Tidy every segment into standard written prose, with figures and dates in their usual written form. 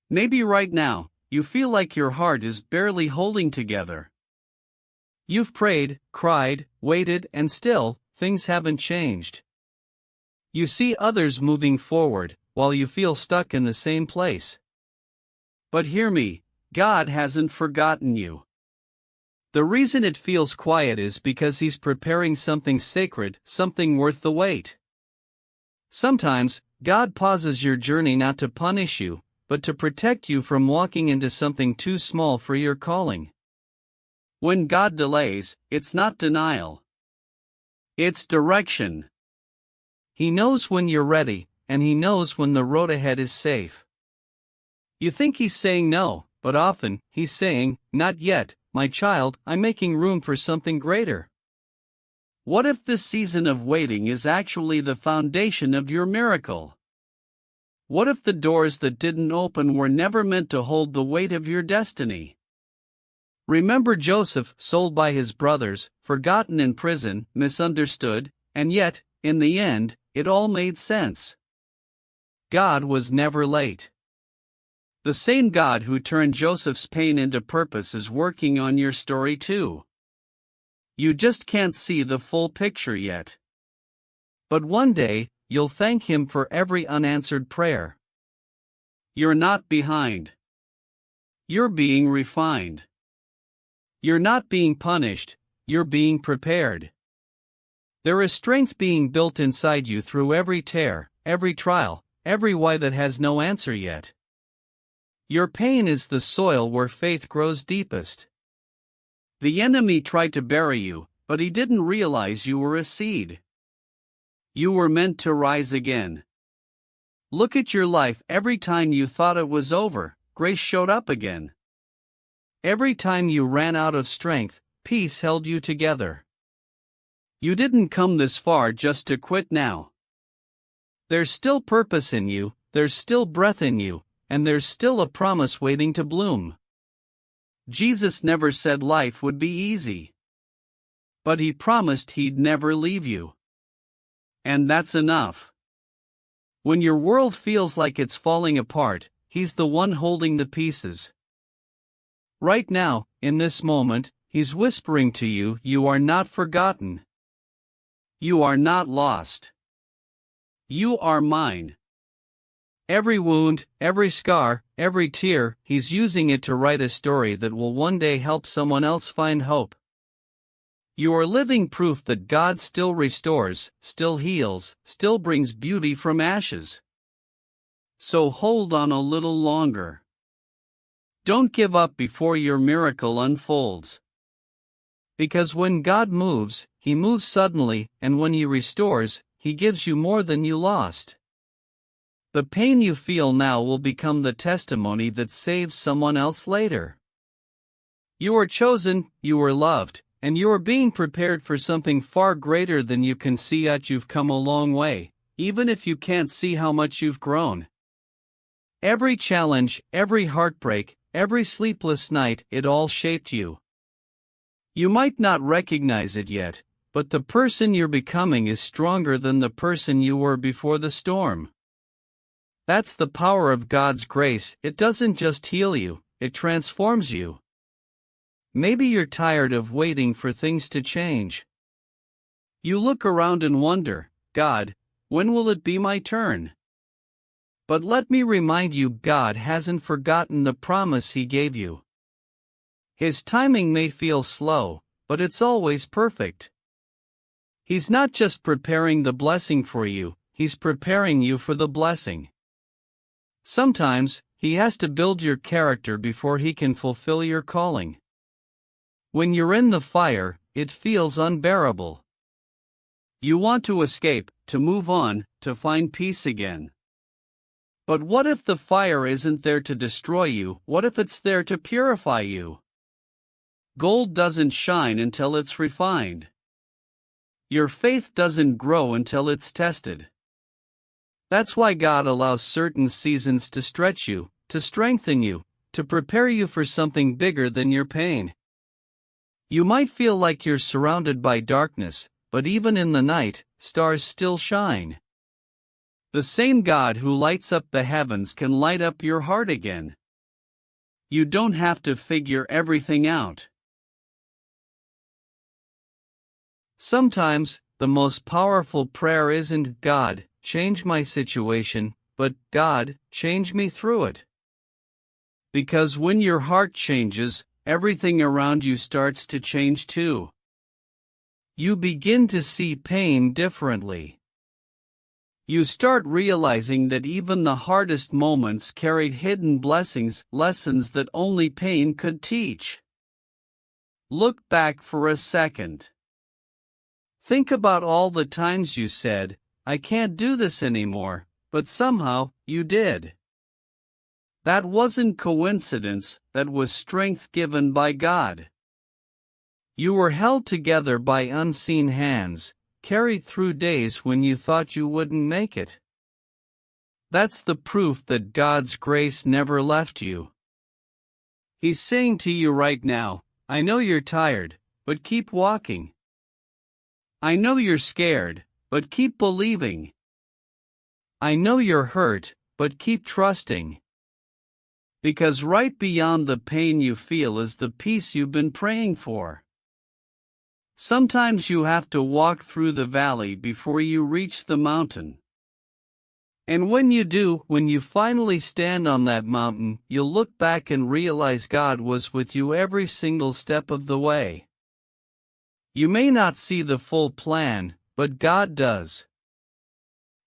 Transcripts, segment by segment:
Maybe right now, you feel like your heart is barely holding together. You've prayed, cried, waited, and still, things haven't changed. You see others moving forward, while you feel stuck in the same place. But hear me, God hasn't forgotten you. The reason it feels quiet is because He's preparing something sacred, something worth the wait. Sometimes, God pauses your journey not to punish you, but to protect you from walking into something too small for your calling. When God delays, it's not denial. It's direction. He knows when you're ready, and He knows when the road ahead is safe. You think He's saying no, but often, He's saying, "Not yet, my child, I'm making room for something greater." What if this season of waiting is actually the foundation of your miracle? What if the doors that didn't open were never meant to hold the weight of your destiny? Remember Joseph, sold by his brothers, forgotten in prison, misunderstood, and yet, in the end, it all made sense. God was never late. The same God who turned Joseph's pain into purpose is working on your story too. You just can't see the full picture yet. But one day, you'll thank Him for every unanswered prayer. You're not behind. You're being refined. You're not being punished, you're being prepared. There is strength being built inside you through every tear, every trial, every why that has no answer yet. Your pain is the soil where faith grows deepest. The enemy tried to bury you, but he didn't realize you were a seed. You were meant to rise again. Look at your life. Every time you thought it was over, grace showed up again. Every time you ran out of strength, peace held you together. You didn't come this far just to quit now. There's still purpose in you, there's still breath in you, and there's still a promise waiting to bloom. Jesus never said life would be easy. But He promised He'd never leave you. And that's enough. When your world feels like it's falling apart, He's the one holding the pieces. Right now, in this moment, He's whispering to you, you are not forgotten. You are not lost. You are mine. Every wound, every scar, every tear, He's using it to write a story that will one day help someone else find hope. You are living proof that God still restores, still heals, still brings beauty from ashes. So hold on a little longer. Don't give up before your miracle unfolds. Because when God moves, He moves suddenly, and when He restores, He gives you more than you lost. The pain you feel now will become the testimony that saves someone else later. You are chosen, you are loved, and you are being prepared for something far greater than you can see yet. You've come a long way, even if you can't see how much you've grown. Every challenge, every heartbreak, every sleepless night, it all shaped you. You might not recognize it yet, but the person you're becoming is stronger than the person you were before the storm. That's the power of God's grace. It doesn't just heal you, it transforms you. Maybe you're tired of waiting for things to change. You look around and wonder, God, when will it be my turn? But let me remind you, God hasn't forgotten the promise He gave you. His timing may feel slow, but it's always perfect. He's not just preparing the blessing for you, He's preparing you for the blessing. Sometimes, He has to build your character before He can fulfill your calling. When you're in the fire, it feels unbearable. You want to escape, to move on, to find peace again. But what if the fire isn't there to destroy you? What if it's there to purify you? Gold doesn't shine until it's refined. Your faith doesn't grow until it's tested. That's why God allows certain seasons to stretch you, to strengthen you, to prepare you for something bigger than your pain. You might feel like you're surrounded by darkness, but even in the night, stars still shine. The same God who lights up the heavens can light up your heart again. You don't have to figure everything out. Sometimes, the most powerful prayer isn't "God, change my situation," but "God, change me through it." Because when your heart changes, everything around you starts to change too. You begin to see pain differently. You start realizing that even the hardest moments carried hidden blessings, lessons that only pain could teach. Look back for a second. Think about all the times you said, "I can't do this anymore," but somehow, you did. That wasn't coincidence, that was strength given by God. You were held together by unseen hands, carried through days when you thought you wouldn't make it. That's the proof that God's grace never left you. He's saying to you right now, "I know you're tired, but keep walking. I know you're scared, but keep believing. I know you're hurt, but keep trusting." Because right beyond the pain you feel is the peace you've been praying for. Sometimes you have to walk through the valley before you reach the mountain. And when you do, when you finally stand on that mountain, you'll look back and realize God was with you every single step of the way. You may not see the full plan, but God does.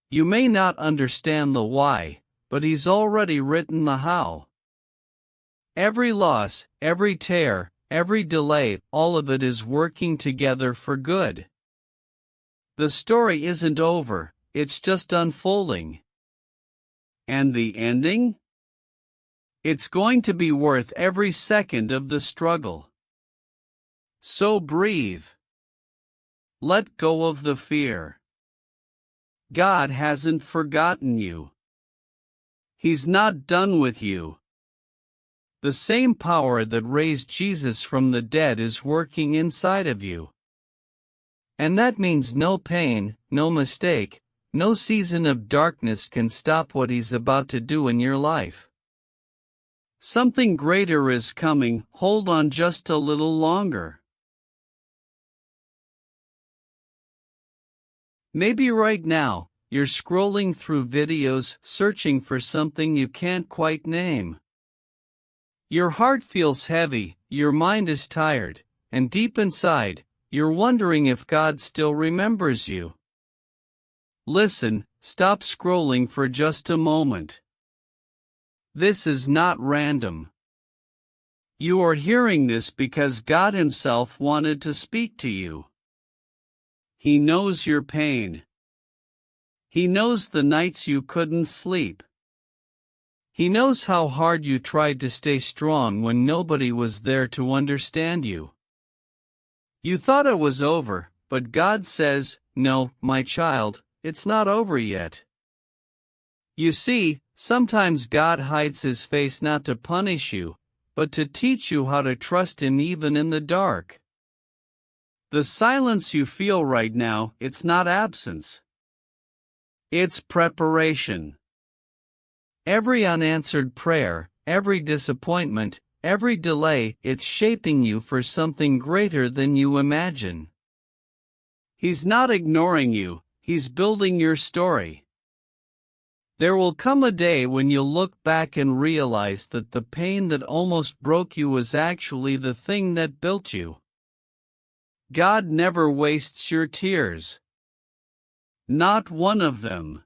You may not understand the why, but He's already written the how. Every loss, every tear, every delay, all of it is working together for good. The story isn't over, it's just unfolding. And the ending? It's going to be worth every second of the struggle. So breathe. Let go of the fear. God hasn't forgotten you. He's not done with you. The same power that raised Jesus from the dead is working inside of you. And that means no pain, no mistake, no season of darkness can stop what He's about to do in your life. Something greater is coming, hold on just a little longer. Maybe right now, you're scrolling through videos, searching for something you can't quite name. Your heart feels heavy, your mind is tired, and deep inside, you're wondering if God still remembers you. Listen, stop scrolling for just a moment. This is not random. You are hearing this because God Himself wanted to speak to you. He knows your pain. He knows the nights you couldn't sleep. He knows how hard you tried to stay strong when nobody was there to understand you. You thought it was over, but God says, "No, my child, it's not over yet." You see, sometimes God hides His face not to punish you, but to teach you how to trust Him even in the dark. The silence you feel right now, it's not absence. It's preparation. Every unanswered prayer, every disappointment, every delay, it's shaping you for something greater than you imagine. He's not ignoring you, He's building your story. There will come a day when you'll look back and realize that the pain that almost broke you was actually the thing that built you. God never wastes your tears. Not one of them.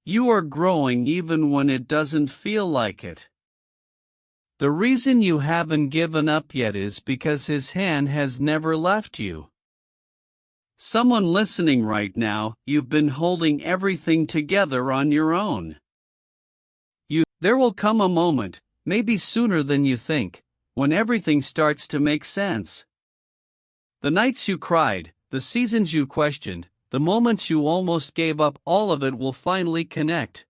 You are growing even when it doesn't feel like it. The reason you haven't given up yet is because His hand has never left you. Someone listening right now, you've been holding everything together on your own. There will come a moment, maybe sooner than you think, when everything starts to make sense. The nights you cried, the seasons you questioned, the moments you almost gave up, all of it will finally connect.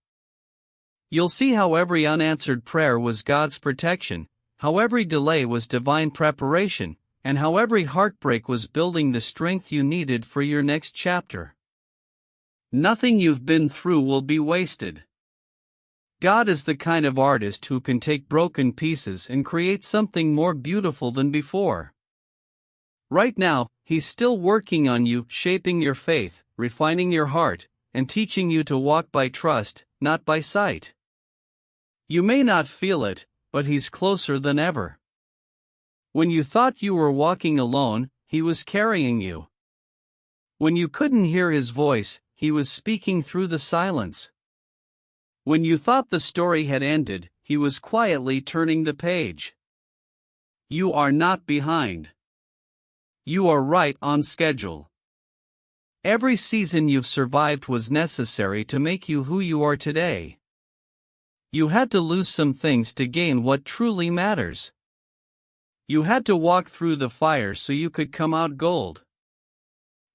You'll see how every unanswered prayer was God's protection, how every delay was divine preparation, and how every heartbreak was building the strength you needed for your next chapter. Nothing you've been through will be wasted. God is the kind of artist who can take broken pieces and create something more beautiful than before. Right now, He's still working on you, shaping your faith, refining your heart, and teaching you to walk by trust, not by sight. You may not feel it, but He's closer than ever. When you thought you were walking alone, He was carrying you. When you couldn't hear His voice, He was speaking through the silence. When you thought the story had ended, He was quietly turning the page. You are not behind. You are right on schedule. Every season you've survived was necessary to make you who you are today. You had to lose some things to gain what truly matters. You had to walk through the fire so you could come out gold.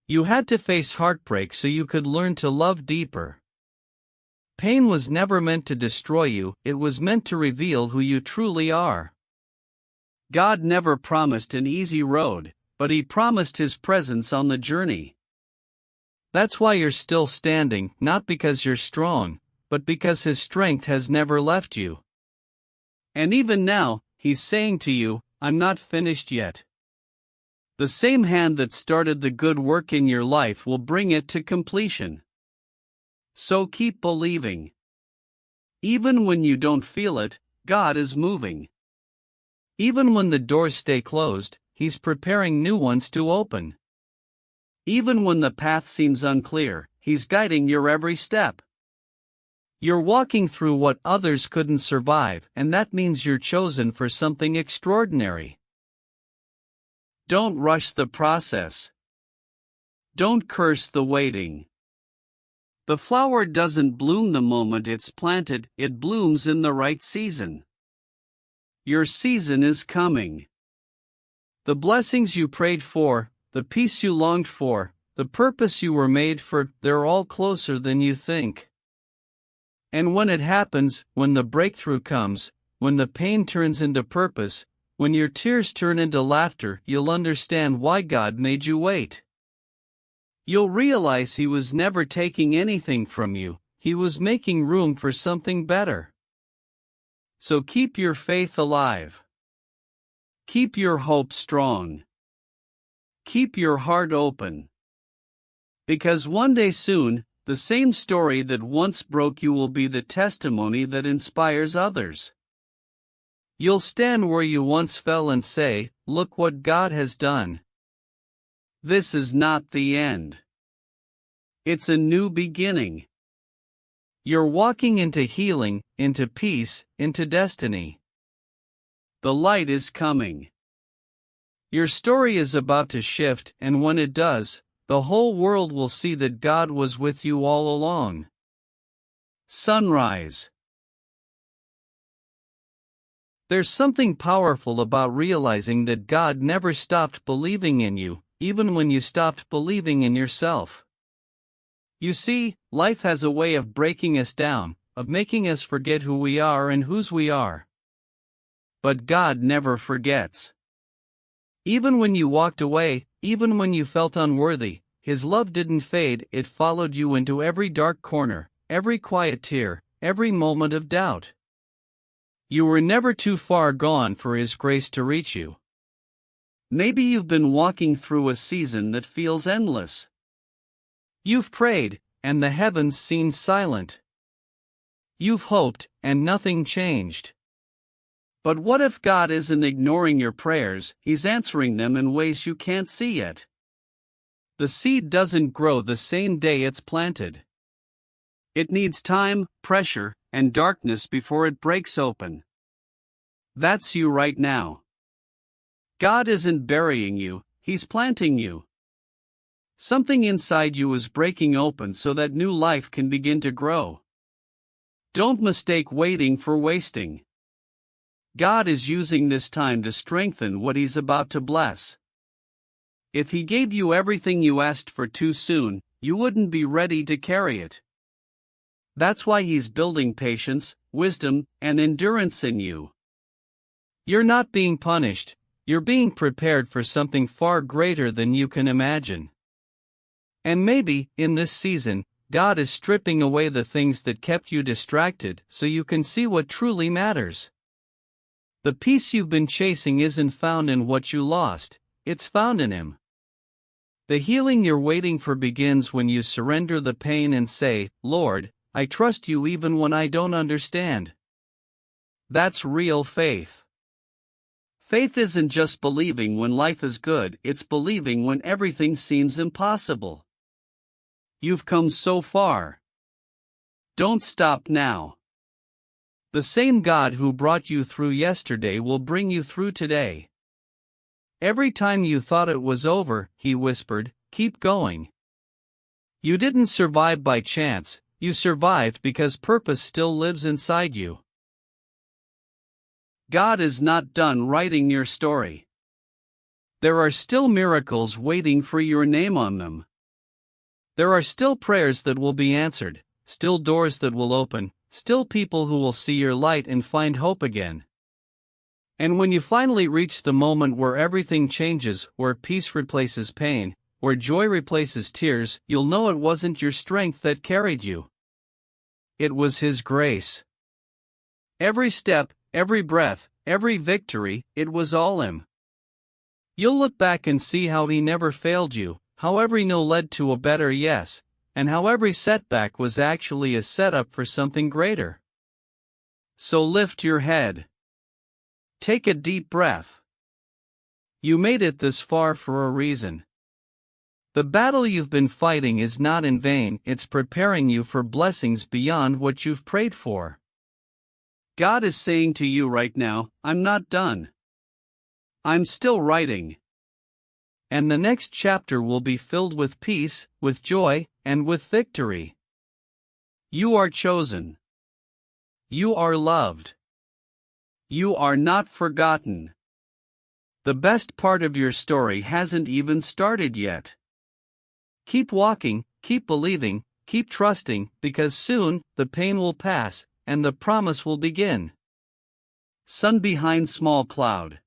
You had to face heartbreak so you could learn to love deeper. Pain was never meant to destroy you, it was meant to reveal who you truly are. God never promised an easy road, but He promised His presence on the journey. That's why you're still standing, not because you're strong, but because His strength has never left you. And even now, He's saying to you, I'm not finished yet. The same hand that started the good work in your life will bring it to completion. So keep believing. Even when you don't feel it, God is moving. Even when the doors stay closed, He's preparing new ones to open. Even when the path seems unclear, He's guiding your every step. You're walking through what others couldn't survive, and that means you're chosen for something extraordinary. Don't rush the process. Don't curse the waiting. The flower doesn't bloom the moment it's planted, it blooms in the right season. Your season is coming. The blessings you prayed for, the peace you longed for, the purpose you were made for, they're all closer than you think. And when it happens, when the breakthrough comes, when the pain turns into purpose, when your tears turn into laughter, you'll understand why God made you wait. You'll realize He was never taking anything from you, He was making room for something better. So keep your faith alive. Keep your hope strong. Keep your heart open. Because one day soon, the same story that once broke you will be the testimony that inspires others. You'll stand where you once fell and say, "Look what God has done." This is not the end. It's a new beginning. You're walking into healing, into peace, into destiny. The light is coming. Your story is about to shift, and when it does, the whole world will see that God was with you all along. Sunrise. There's something powerful about realizing that God never stopped believing in you, even when you stopped believing in yourself. You see, life has a way of breaking us down, of making us forget who we are and whose we are. But God never forgets. Even when you walked away, even when you felt unworthy, His love didn't fade, it followed you into every dark corner, every quiet tear, every moment of doubt. You were never too far gone for His grace to reach you. Maybe you've been walking through a season that feels endless. You've prayed, and the heavens seem silent. You've hoped, and nothing changed. But what if God isn't ignoring your prayers, He's answering them in ways you can't see yet? The seed doesn't grow the same day it's planted. It needs time, pressure, and darkness before it breaks open. That's you right now. God isn't burying you, He's planting you. Something inside you is breaking open so that new life can begin to grow. Don't mistake waiting for wasting. God is using this time to strengthen what He's about to bless. If He gave you everything you asked for too soon, you wouldn't be ready to carry it. That's why He's building patience, wisdom, and endurance in you. You're not being punished, you're being prepared for something far greater than you can imagine. And maybe, in this season, God is stripping away the things that kept you distracted so you can see what truly matters. The peace you've been chasing isn't found in what you lost, it's found in Him. The healing you're waiting for begins when you surrender the pain and say, "Lord, I trust you even when I don't understand." That's real faith. Faith isn't just believing when life is good, it's believing when everything seems impossible. You've come so far. Don't stop now. The same God who brought you through yesterday will bring you through today. Every time you thought it was over, He whispered, "Keep going." You didn't survive by chance, you survived because purpose still lives inside you. God is not done writing your story. There are still miracles waiting for your name on them. There are still prayers that will be answered, still doors that will open, still people who will see your light and find hope again. And when you finally reach the moment where everything changes, where peace replaces pain, where joy replaces tears, you'll know it wasn't your strength that carried you. It was His grace. Every step, every breath, every victory, it was all Him. You'll look back and see how He never failed you, how every no led to a better yes, and how every setback was actually a setup for something greater. So lift your head. Take a deep breath. You made it this far for a reason. The battle you've been fighting is not in vain, it's preparing you for blessings beyond what you've prayed for. God is saying to you right now, "I'm not done. I'm still writing." And the next chapter will be filled with peace, with joy, and with victory. You are chosen. You are loved. You are not forgotten. The best part of your story hasn't even started yet. Keep walking, keep believing, keep trusting, because soon, the pain will pass, and the promise will begin. Sun behind small cloud.